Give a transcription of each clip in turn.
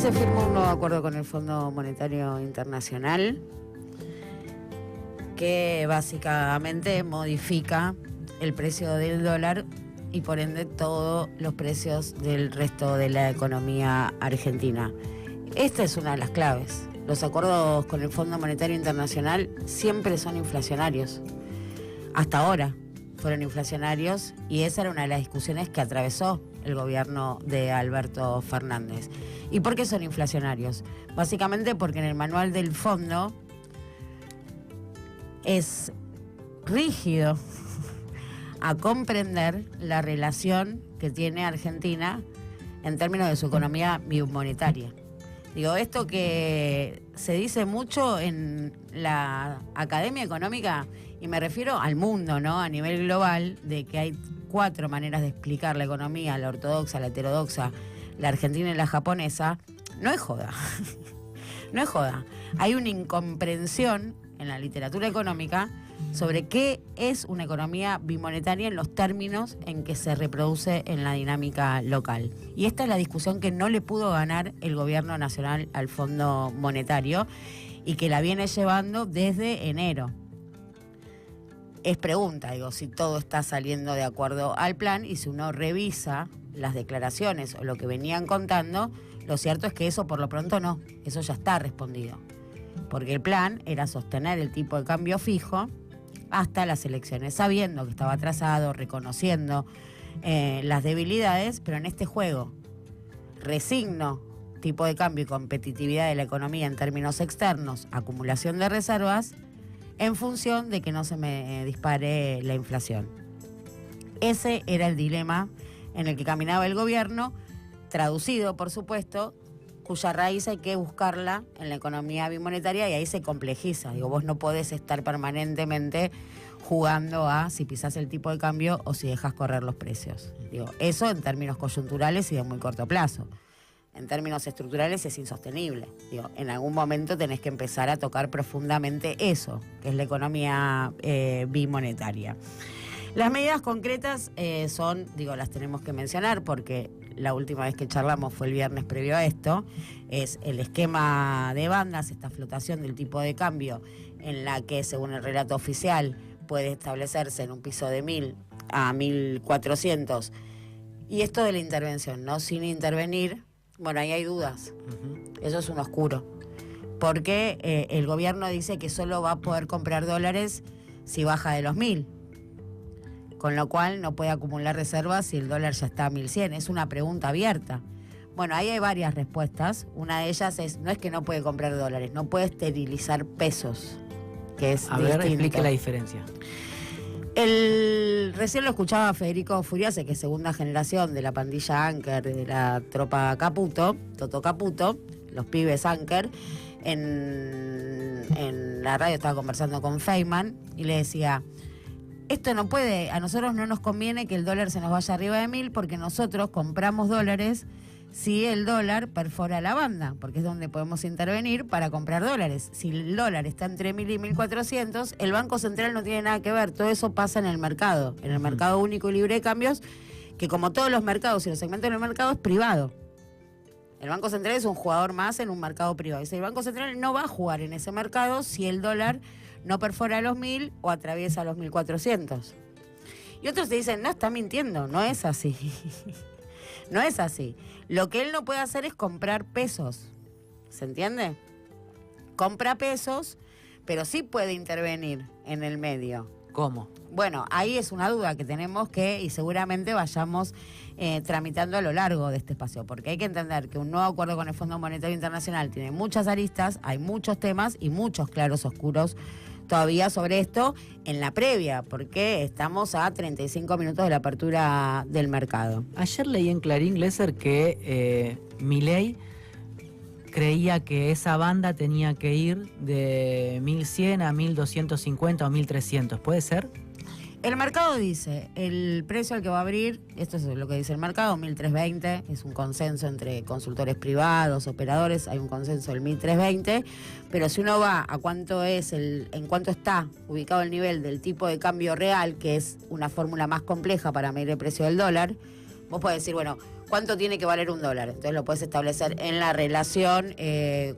se firmó un nuevo acuerdo con el Fondo Monetario Internacional que básicamente modifica el precio del dólar y por ende todos los precios del resto de la economía argentina. Esta es una de las claves. Los acuerdos con el Fondo Monetario Internacional siempre son inflacionarios. Hasta ahora fueron inflacionarios y esa era una de las discusiones que atravesó el gobierno de Alberto Fernández. ¿Y por qué son inflacionarios? Básicamente porque en el manual del fondo es rígido a comprender la relación que tiene Argentina en términos de su economía bimonetaria. Digo, esto que se dice mucho en la academia económica, y me refiero al mundo, ¿no? A nivel global, de que hay 4 maneras de explicar la economía: la ortodoxa, la heterodoxa, la argentina y la japonesa. No es joda. No es joda. Hay una incomprensión en la literatura económica sobre qué es una economía bimonetaria en los términos en que se reproduce en la dinámica local. Y esta es la discusión que no le pudo ganar el gobierno nacional al Fondo Monetario y que la viene llevando desde enero. Es pregunta, digo, si todo está saliendo de acuerdo al plan, y si uno revisa las declaraciones o lo que venían contando, lo cierto es que eso por lo pronto no, eso ya está respondido. Porque el plan era sostener el tipo de cambio fijo hasta las elecciones, sabiendo que estaba atrasado, reconociendo las debilidades, pero en este juego resigno tipo de cambio y competitividad de la economía en términos externos, acumulación de reservas, en función de que no se me dispare la inflación. Ese era el dilema en el que caminaba el gobierno, traducido, por supuesto, cuya raíz hay que buscarla en la economía bimonetaria, y ahí se complejiza. Digo, vos no podés estar permanentemente jugando a si pisás el tipo de cambio o si dejas correr los precios. Digo, eso en términos coyunturales y de muy corto plazo. En términos estructurales es insostenible. Digo, en algún momento tenés que empezar a tocar profundamente eso, que es la economía bimonetaria. Las medidas concretas son, digo, las tenemos que mencionar porque la última vez que charlamos fue el viernes previo a esto, es el esquema de bandas, esta flotación del tipo de cambio en la que, según el relato oficial, puede establecerse en un piso de 1.000 a 1.400. Y esto de la intervención, ¿no? Sin intervenir, bueno, ahí hay dudas. Eso es un oscuro. Porque el gobierno dice que solo va a poder comprar dólares si baja de los 1.000. Con lo cual no puede acumular reservas si el dólar ya está a 1.100. Es una pregunta abierta. Bueno, ahí hay varias respuestas. Una de ellas es, no es que no puede comprar dólares, no puede esterilizar pesos, que es a distinto. ver, explique la diferencia. Recién lo escuchaba Federico Furiase, que es segunda generación de la pandilla Anker, de la tropa Caputo, Toto Caputo, los pibes Anker. En la radio estaba conversando con Feynman y le decía: esto no puede, a nosotros no nos conviene que el dólar se nos vaya arriba de 1.000 porque nosotros compramos dólares si el dólar perfora la banda, porque es donde podemos intervenir para comprar dólares. Si el dólar está entre 1.000 y 1.400, el Banco Central no tiene nada que ver, todo eso pasa en el mercado único y libre de cambios, que como todos los mercados y los segmentos del mercado es privado. El Banco Central es un jugador más en un mercado privado. Y el Banco Central no va a jugar en ese mercado si el dólar no perfora los 1.000 o atraviesa los 1.400. Y otros te dicen, no, está mintiendo, no es así. No es así. Lo que él no puede hacer es comprar pesos. ¿Se entiende? Compra pesos, pero sí puede intervenir en el medio. ¿Cómo? Bueno, ahí es una duda que tenemos que, y seguramente vayamos tramitando a lo largo de este espacio, porque hay que entender que un nuevo acuerdo con el Fondo Monetario Internacional tiene muchas aristas, hay muchos temas y muchos claros oscuros todavía sobre esto en la previa, porque estamos a 35 minutos de la apertura del mercado. Ayer leí en Clarín, Glesser, que Milei creía que esa banda tenía que ir de 1.100 a 1.250 o 1.300. ¿Puede ser? El mercado dice, el precio al que va a abrir, esto es lo que dice el mercado, 1.320, es un consenso entre consultores privados, operadores, hay un consenso del 1.320, pero si uno va a cuánto es en cuánto está ubicado el nivel del tipo de cambio real, que es una fórmula más compleja para medir el precio del dólar, vos podés decir, bueno, ¿cuánto tiene que valer un dólar? Entonces lo puedes establecer en la relación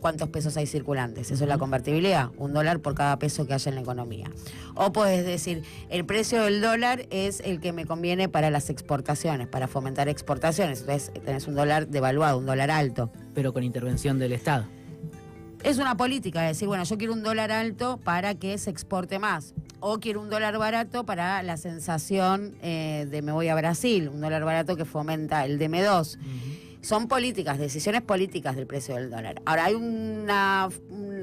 cuántos pesos hay circulantes. Eso es la convertibilidad, un dólar por cada peso que haya en la economía. O puedes decir, el precio del dólar es el que me conviene para las exportaciones, para fomentar exportaciones. Entonces tenés un dólar devaluado, un dólar alto. Pero con intervención del Estado. Es una política, es decir, bueno, yo quiero un dólar alto para que se exporte más. O quiero un dólar barato para la sensación de me voy a Brasil, un dólar barato que fomenta el DM2. Son políticas, decisiones políticas del precio del dólar. Ahora, hay una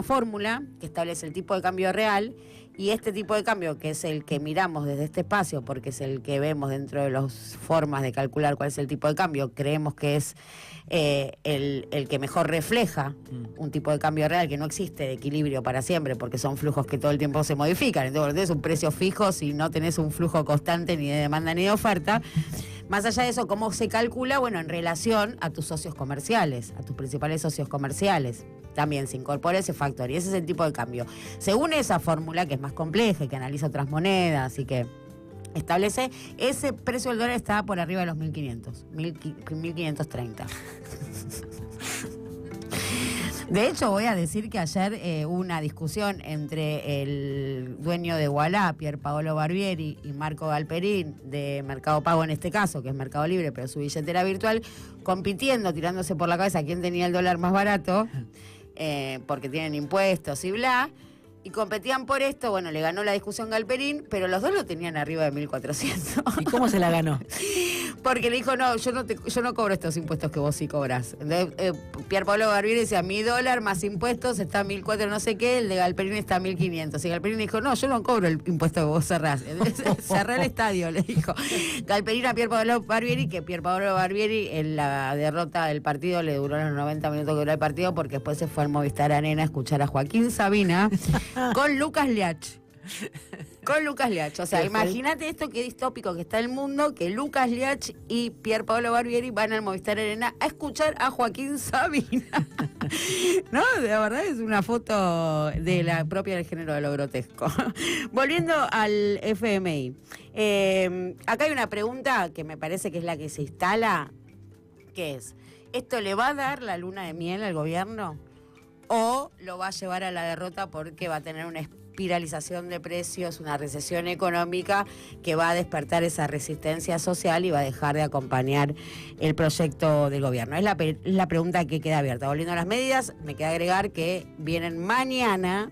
fórmula que establece el tipo de cambio real, y este tipo de cambio, que es el que miramos desde este espacio, porque es el que vemos dentro de las formas de calcular cuál es el tipo de cambio, creemos que es el que mejor refleja un tipo de cambio real, que no existe de equilibrio para siempre, porque son flujos que todo el tiempo se modifican. Entonces, tenés un precio fijo si no tenés un flujo constante ni de demanda ni de oferta. Más allá de eso, ¿cómo se calcula? Bueno, en relación a tus socios comerciales, a tus principales socios comerciales. También se incorpora ese factor, y ese es el tipo de cambio. Según esa fórmula, que es más compleja y que analiza otras monedas y que establece, ese precio del dólar está por arriba de los 1.500, 1.530. De hecho, voy a decir que ayer hubo una discusión entre el dueño de Ualá, Pier Paolo Barbieri, y Marco Galperín, de Mercado Pago en este caso, que es Mercado Libre, pero su billetera virtual, compitiendo, tirándose por la cabeza quién tenía el dólar más barato, porque tienen impuestos y bla. Y competían por esto, bueno, le ganó la discusión Galperín, pero los dos lo tenían arriba de 1.400. ¿Y cómo se la ganó? Porque le dijo, no, yo no cobro estos impuestos que vos sí cobras. Entonces, Pier Paolo Barbieri decía, mi dólar más impuestos está a 1.400 no sé qué, el de Galperín está a 1.500. Y Galperín dijo, no, yo no cobro el impuesto que vos cerrás. Cerrá el estadio, le dijo Galperín a Pier Paolo Barbieri, que Pier Paolo Barbieri en la derrota del partido le duró los 90 minutos que duró el partido, porque después se fue al Movistar Arena a escuchar a Joaquín Sabina con Lucas Liach. Con Lucas Liach. O sea, imagínate esto, qué distópico que está el mundo, que Lucas Liach y Pier Paolo Barbieri van al Movistar Arena a escuchar a Joaquín Sabina. No, de verdad es una foto de la propia del género de lo grotesco. Volviendo al FMI. Acá hay una pregunta que me parece que es la que se instala, que es, ¿esto le va a dar la luna de miel al gobierno? ¿O lo va a llevar a la derrota porque va a tener una espiralización de precios, una recesión económica que va a despertar esa resistencia social y va a dejar de acompañar el proyecto del gobierno? Es la pregunta que queda abierta. Volviendo a las medidas, me queda agregar que vienen mañana,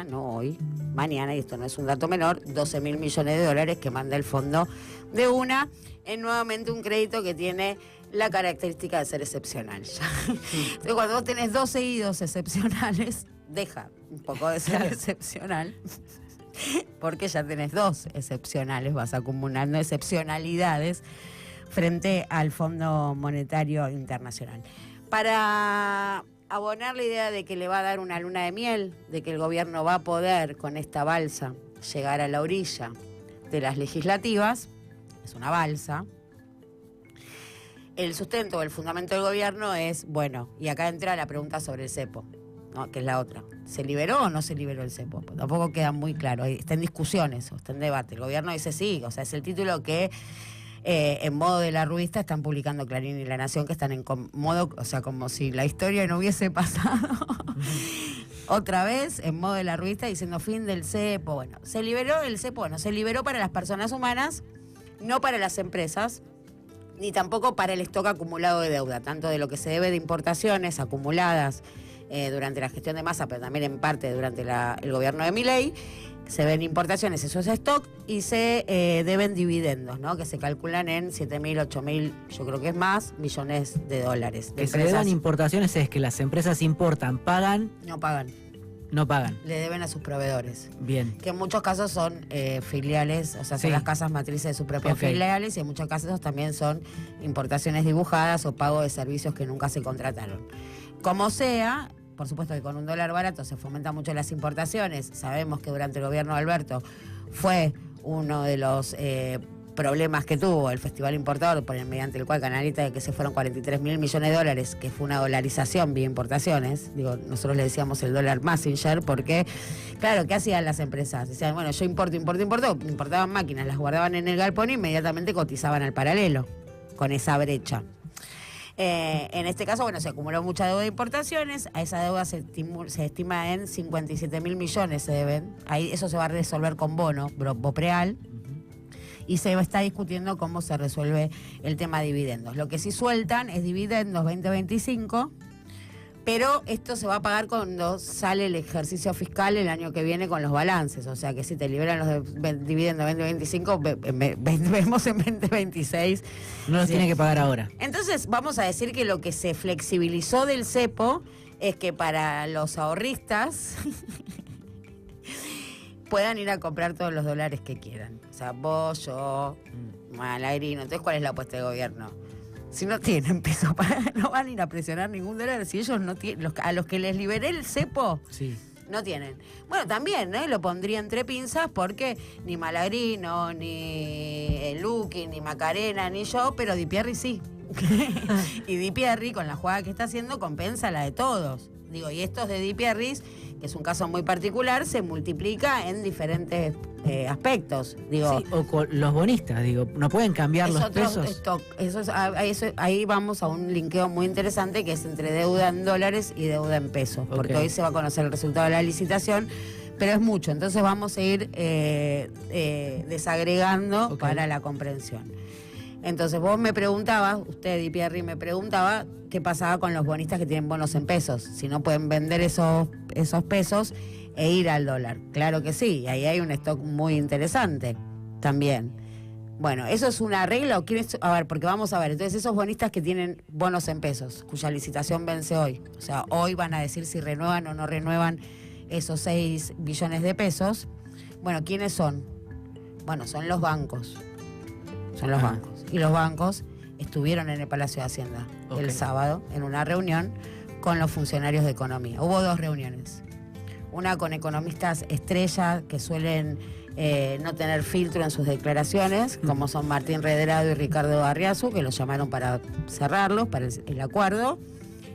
no hoy, mañana, y esto no es un dato menor, 12.000 millones de dólares que manda el fondo de UNA en nuevamente un crédito que tiene la característica de ser excepcional. Entonces, cuando vos tenés 2 seguidos excepcionales, deja un poco de ser excepcional, porque ya tenés 2 excepcionales, vas acumulando excepcionalidades frente al Fondo Monetario Internacional. Para abonar la idea de que le va a dar una luna de miel, de que el gobierno va a poder con esta balsa llegar a la orilla de las legislativas, es una balsa. El sustento o el fundamento del gobierno es, bueno, y acá entra la pregunta sobre el cepo, ¿no? Que es la otra. ¿Se liberó o no se liberó el cepo? Pues tampoco queda muy claro. Está en discusiones o está en debate. El gobierno dice sí, o sea, es el título que en modo de la revista están publicando Clarín y La Nación, que están en modo, o sea, como si la historia no hubiese pasado. Otra vez, en modo de la revista, diciendo fin del cepo. Bueno, ¿se liberó el cepo? Bueno, se liberó para las personas humanas, no para las empresas, ni tampoco para el stock acumulado de deuda, tanto de lo que se debe de importaciones acumuladas durante la gestión de Massa, pero también en parte durante el gobierno de Milei. Se ven importaciones, eso es stock, y se deben dividendos, ¿no? Que se calculan en 7.000, 8.000, yo creo que es más, millones de dólares. Que se deban importaciones es que las empresas importan, pagan. No pagan. No pagan. Le deben a sus proveedores. Bien. Que en muchos casos son filiales, o sea, son las casas matrices de sus propias filiales, y en muchos casos también son importaciones dibujadas o pago de servicios que nunca se contrataron. Como sea, por supuesto que con un dólar barato se fomentan mucho las importaciones. Sabemos que durante el gobierno de Alberto fue uno de los problemas que tuvo el Festival Importador, mediante el cual canalita de que se fueron 43.000 millones de dólares, que fue una dolarización vía importaciones. Digo, nosotros le decíamos el dólar Massinger, porque, claro, ¿qué hacían las empresas? Decían, bueno, yo importaban máquinas, las guardaban en el galpón e inmediatamente cotizaban al paralelo, con esa brecha. En este caso, bueno, se acumuló mucha deuda de importaciones, a esa deuda se estima en 57.000 millones se deben, ahí eso se va a resolver con bono, Bopreal, y se está discutiendo cómo se resuelve el tema de dividendos. Lo que sí sueltan es dividendos 2025, pero esto se va a pagar cuando sale el ejercicio fiscal el año que viene con los balances. O sea que si te liberan los dividendos 2025, vemos en 2026. No los tiene que pagar ahora. Entonces vamos a decir que lo que se flexibilizó del cepo es que para los ahorristas puedan ir a comprar todos los dólares que quieran. O sea, vos, yo, Malagrino. Entonces, ¿cuál es la apuesta del gobierno? Si no tienen peso, no van a ir a presionar ningún dólar. Si ellos no tienen, a los que les liberé el cepo, sí, no tienen. Bueno, también lo pondría entre pinzas porque ni Malagrino, ni Luqui, ni Macarena, ni yo, pero Di Pierri sí. Y Di Pierri, con la jugada que está haciendo, compensa la de todos. Digo, y estos de Di Pierri, que es un caso muy particular, se multiplica en diferentes aspectos. Digo, sí, o con los bonistas, digo, no pueden cambiar los pesos. Ahí vamos a un linkeo muy interesante que es entre deuda en dólares y deuda en pesos, porque hoy se va a conocer el resultado de la licitación, pero es mucho, entonces vamos a ir desagregando para la comprensión. Entonces vos me preguntabas, usted Di Pierri me preguntaba qué pasaba con los bonistas que tienen bonos en pesos, si no pueden vender esos pesos e ir al dólar. Claro que sí, ahí hay un stock muy interesante también. Bueno, ¿eso es una regla o quieres? A ver, porque vamos a ver, entonces esos bonistas que tienen bonos en pesos, cuya licitación vence hoy, o sea, hoy van a decir si renuevan o no renuevan esos 6 billones de pesos. Bueno, ¿quiénes son? Bueno, son los bancos. Son los bancos. Y los bancos estuvieron en el Palacio de Hacienda el sábado en una reunión con los funcionarios de economía. Hubo 2 reuniones. Una con economistas estrella que suelen no tener filtro en sus declaraciones, como son Martín Redrado y Ricardo Arriazu, que los llamaron para cerrarlos, para el acuerdo.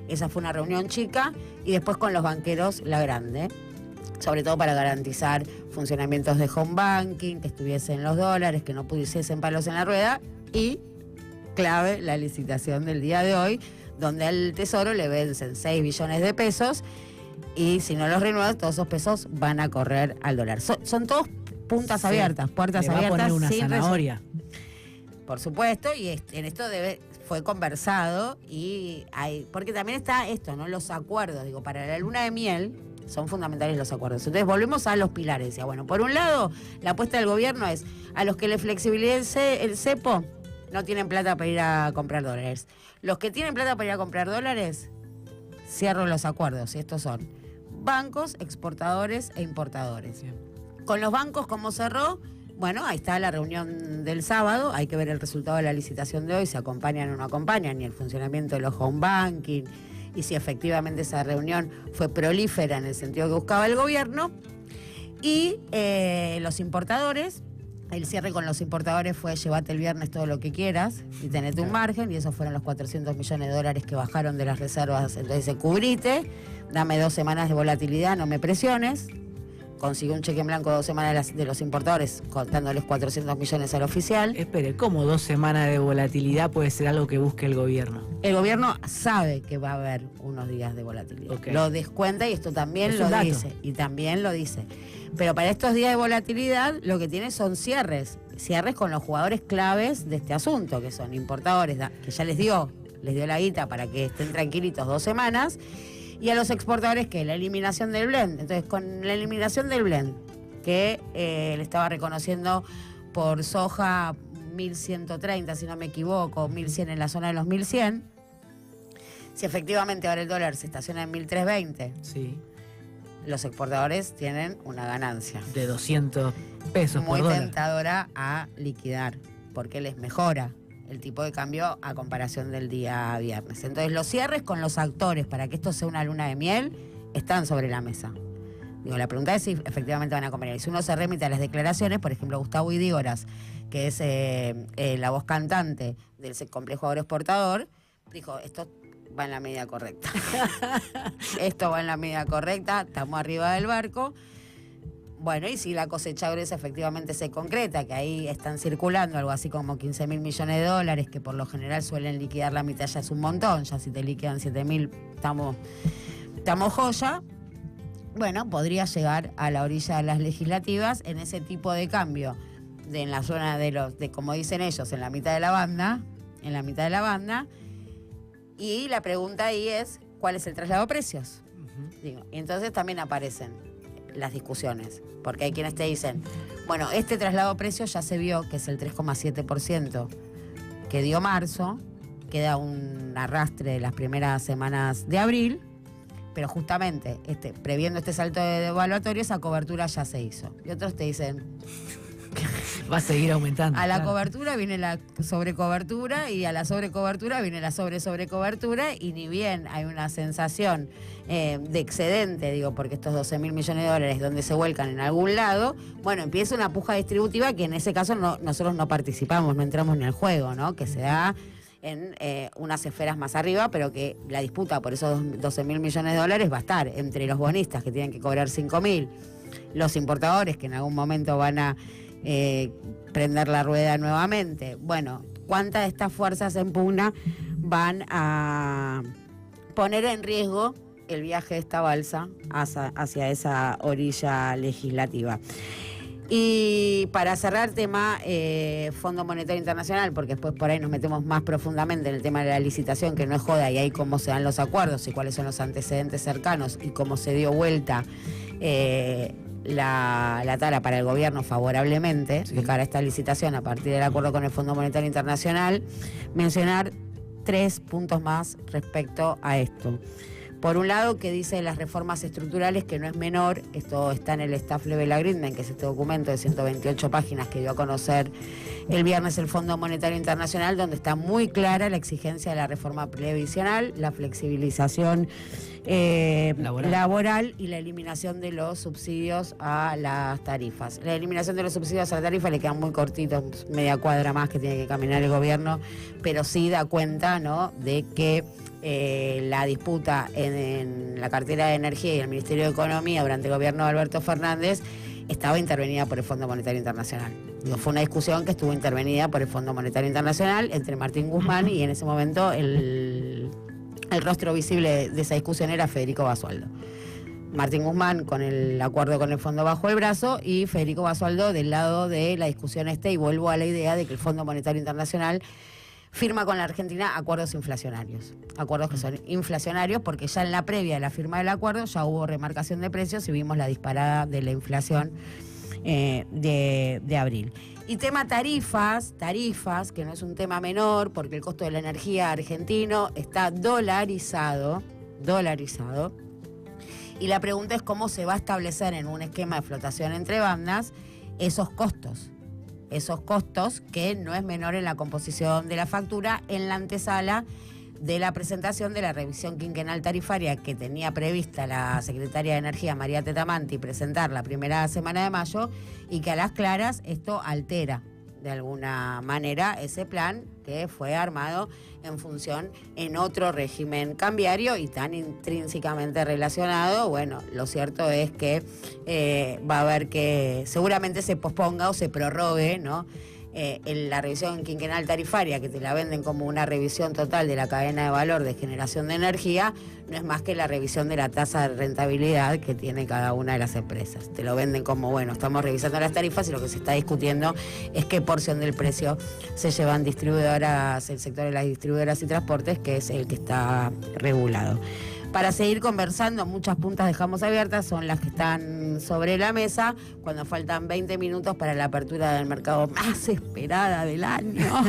Esa fue una reunión chica. Y después con los banqueros, la grande, sobre todo para garantizar funcionamientos de home banking, que estuviesen los dólares, que no pudiesen palos en la rueda. Y, clave, la licitación del día de hoy, donde al Tesoro le vencen 6 billones de pesos y si no los renuevan, todos esos pesos van a correr al dólar. Son todos puntas abiertas, puertas abiertas. Va a poner una zanahoria. Por supuesto, y en esto fue conversado y hay, porque también está esto, ¿no? Los acuerdos, digo, para la luna de miel son fundamentales los acuerdos. Entonces volvemos a los pilares. Decía, bueno, por un lado, la apuesta del gobierno es a los que le flexibilice el cepo, no tienen plata para ir a comprar dólares. Los que tienen plata para ir a comprar dólares, cierro los acuerdos. Y estos son bancos, exportadores e importadores. Bien. Con los bancos, ¿cómo cerró? Bueno, ahí está la reunión del sábado. Hay que ver el resultado de la licitación de hoy, si acompañan o no acompañan, y el funcionamiento de los home banking, y si efectivamente esa reunión fue prolífera en el sentido que buscaba el gobierno. Y los importadores, el cierre con los importadores fue llévate el viernes todo lo que quieras y tenete un margen, y esos fueron los 400 millones de dólares que bajaron de las reservas. Entonces cubrite, dame 2 semanas de volatilidad, no me presiones. Consiguió un cheque en blanco 2 semanas de los importadores, dándoles 400 millones al oficial. Espere, ¿cómo 2 semanas de volatilidad puede ser algo que busque el gobierno? El gobierno sabe que va a haber unos días de volatilidad. Lo descuenta y esto también lo dice. Y también lo dice. Pero para estos días de volatilidad lo que tiene son cierres. Cierres con los jugadores claves de este asunto, que son importadores, que ya les dio la guita para que estén tranquilitos 2 semanas. Y a los exportadores, ¿qué? La eliminación del blend. Entonces, con la eliminación del blend, que le estaba reconociendo por soja 1.130, si no me equivoco, 1.100 en la zona de los 1.100, si efectivamente ahora el dólar se estaciona en 1.320, sí, los exportadores tienen una ganancia. De 200 pesos muy por dólar. Muy tentadora a liquidar, porque les mejora el tipo de cambio a comparación del día viernes. Entonces, los cierres con los actores para que esto sea una luna de miel están sobre la mesa. Digo, la pregunta es si efectivamente van a convenir. Y si uno se remite a las declaraciones, por ejemplo, Gustavo Idígoras, que es la voz cantante del complejo agroexportador, dijo, esto va en la medida correcta. Esto va en la medida correcta, estamos arriba del barco. Bueno, y si la cosecha gruesa efectivamente se concreta, que ahí están circulando algo así como 15.000 millones de dólares, que por lo general suelen liquidar la mitad, ya es un montón, ya si te liquidan 7.000, estamos joya. Bueno, podría llegar a la orilla de las legislativas en ese tipo de cambio, en la zona de como dicen ellos, en la mitad de la banda, y la pregunta ahí es, ¿cuál es el traslado de precios? Digo, y entonces también aparecen las discusiones, porque hay quienes te dicen, bueno, este traslado de precios ya se vio que es el 3,7% que dio marzo, queda un arrastre de las primeras semanas de abril, pero justamente previendo este salto de devaluatorio, esa cobertura ya se hizo. Y otros te dicen, va a seguir aumentando. A la cobertura viene la sobrecobertura y a la sobrecobertura viene la sobrecobertura, y ni bien hay una sensación de excedente, digo, porque estos 12.000 millones de dólares donde se vuelcan en algún lado, bueno, empieza una puja distributiva que en ese caso nosotros no participamos, no entramos en el juego, ¿no? Que se da en unas esferas más arriba, pero que la disputa por esos 12.000 millones de dólares va a estar entre los bonistas que tienen que cobrar 5.000, los importadores que en algún momento van a prender la rueda nuevamente. Bueno, ¿cuántas de estas fuerzas en pugna van a poner en riesgo el viaje de esta balsa hacia esa orilla legislativa? Y para cerrar tema Fondo Monetario Internacional, porque después por ahí nos metemos más profundamente en el tema de la licitación, que no es joda, y ahí cómo se dan los acuerdos y cuáles son los antecedentes cercanos y cómo se dio vuelta la tara para el gobierno favorablemente de cara a esta licitación a partir del acuerdo con el Fondo Monetario Internacional, mencionar 3 puntos más respecto a esto. Por un lado, que dice las reformas estructurales, que no es menor, esto está en el Staff Level Agreement, que es este documento de 128 páginas que dio a conocer el viernes el Fondo Monetario Internacional, donde está muy clara la exigencia de la reforma previsional, la flexibilización laboral y la eliminación de los subsidios a las tarifas. La eliminación de los subsidios a la tarifa le quedan muy cortitos, media cuadra más que tiene que caminar el gobierno, pero sí da cuenta, ¿no?, de que la disputa en la cartera de Energía y el Ministerio de Economía durante el gobierno de Alberto Fernández estaba intervenida por el Fondo Monetario Internacional. Digo, fue una discusión que estuvo intervenida por el Fondo Monetario Internacional entre Martín Guzmán y en ese momento el rostro visible de esa discusión era Federico Basualdo. Martín Guzmán con el acuerdo con el fondo bajo el brazo y Federico Basualdo del lado de la discusión y vuelvo a la idea de que el Fondo Monetario Internacional firma con la Argentina acuerdos inflacionarios. Acuerdos que son inflacionarios porque ya en la previa de la firma del acuerdo ya hubo remarcación de precios y vimos la disparada de la inflación de abril. Y tema tarifas, que no es un tema menor porque el costo de la energía argentino está dolarizado. Y la pregunta es cómo se va a establecer en un esquema de flotación entre bandas esos costos que no es menor en la composición de la factura en la antesala de la presentación de la revisión quinquenal tarifaria que tenía prevista la secretaria de Energía, María Tetamanti, presentar la primera semana de mayo y que a las claras esto altera de alguna manera ese plan que fue armado en función en otro régimen cambiario y tan intrínsecamente relacionado. Bueno, lo cierto es que va a haber que seguramente se posponga o se prorrogue, ¿no?, en la revisión quinquenal tarifaria, que te la venden como una revisión total de la cadena de valor de generación de energía, no es más que la revisión de la tasa de rentabilidad que tiene cada una de las empresas. Te lo venden como, bueno, estamos revisando las tarifas y lo que se está discutiendo es qué porción del precio se llevan distribuidoras, el sector de las distribuidoras y transportes, que es el que está regulado. Para seguir conversando, muchas puntas dejamos abiertas, son las que están sobre la mesa, cuando faltan 20 minutos para la apertura del mercado más esperada del año.